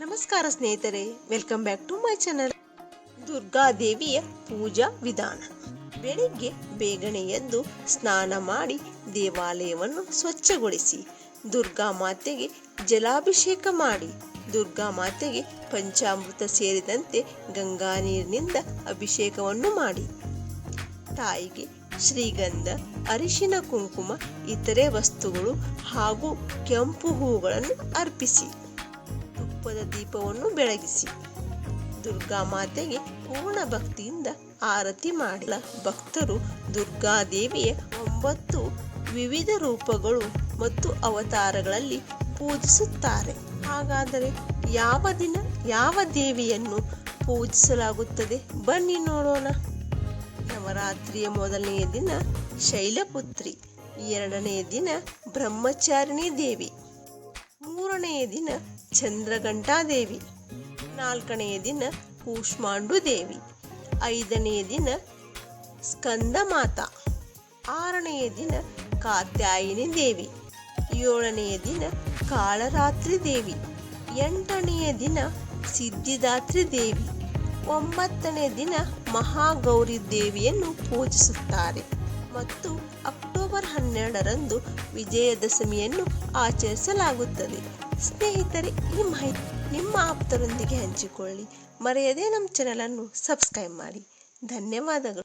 ನಮಸ್ಕಾರ ಸ್ನೇಹಿತರೆ, welcome back to my channel. ದುರ್ಗಾದೇವಿಯ ಪೂಜಾ ವಿಧಾನ. ಬೆಳಿಗ್ಗೆ ಬೇಗನೆ ಎದ್ದು ಸ್ನಾನ ಮಾಡಿ ದೇವಾಲಯವನ್ನು ಸ್ವಚ್ಛಗೊಳಿಸಿ ದುರ್ಗಾ ಮಾತೆಗೆ ಜಲಾಭಿಷೇಕ ಮಾಡಿ ದುರ್ಗಾ ಮಾತೆಗೆ ಪಂಚಾಮೃತ ಸೇರಿದಂತೆ ಗಂಗಾ ನೀರಿನಿಂದ ಅಭಿಷೇಕವನ್ನು ಮಾಡಿ ತಾಯಿಗೆ ಶ್ರೀಗಂಧ, ಅರಿಶಿನ, ಕುಂಕುಮ, ಇತರೆ ವಸ್ತುಗಳು ಹಾಗೂ ಕೆಂಪು ಹೂಗಳನ್ನು ಅರ್ಪಿಸಿ ತುಪ್ಪದ ದೀಪವನ್ನು ಬೆಳಗಿಸಿ ದುರ್ಗಾ ಮಾತೆಗೆ ಪೂರ್ಣ ಭಕ್ತಿಯಿಂದ ಆರತಿ ಮಾಡಿ ಭಕ್ತರು ದುರ್ಗಾದೇವಿಯ 9 ವಿವಿಧ ರೂಪಗಳು ಮತ್ತು ಅವತಾರಗಳಲ್ಲಿ ಪೂಜಿಸುತ್ತಾರೆ. ಹಾಗಾದರೆ ಯಾವ ದಿನ ಯಾವ ದೇವಿಯನ್ನು ಪೂಜಿಸಲಾಗುತ್ತದೆ? ಬನ್ನಿ ನೋಡೋಣ. ನವರಾತ್ರಿಯ ಮೊದಲನೆಯ ದಿನ ಶೈಲಪುತ್ರಿ, 2ನೇ ದಿನ ಬ್ರಹ್ಮಚಾರಿಣಿ ದೇವಿ, 3ನೇ ದಿನ ಚಂದ್ರಘಂಟಾದೇವಿ, 4ನೇ ದಿನ ಕೂಷ್ಮಾಂಡು ದೇವಿ, 5ನೇ ದಿನ ಸ್ಕಂದ ಮಾತಾ, 6ನೇ ದಿನ ಕಾತ್ಯಾಯಿನಿ ದೇವಿ, 7ನೇ ದಿನ ಕಾಳರಾತ್ರಿ ದೇವಿ, 8ನೇ ದಿನ ಸಿದ್ಧಿದಾತ್ರಿ ದೇವಿ, 9ನೇ ದಿನ ಮಹಾಗೌರಿ ದೇವಿಯನ್ನು ಪೂಜಿಸುತ್ತಾರೆ ಮತ್ತು ಅಕ್ಟೋಬರ್ 12ರಂದು ವಿಜಯದಶಮಿಯನ್ನು ಆಚರಿಸಲಾಗುತ್ತದೆ. ಸ್ನೇಹಿತರೆ, ಈ ಮಾಹಿತಿ ನಿಮ್ಮ ಆಪ್ತರೊಂದಿಗೆ ಹಂಚಿಕೊಳ್ಳಿ. ಮರೆಯದೇ ನಮ್ಮ ಚಾನಲನ್ನು ಸಬ್ಸ್ಕ್ರೈಬ್ ಮಾಡಿ. ಧನ್ಯವಾದಗಳು.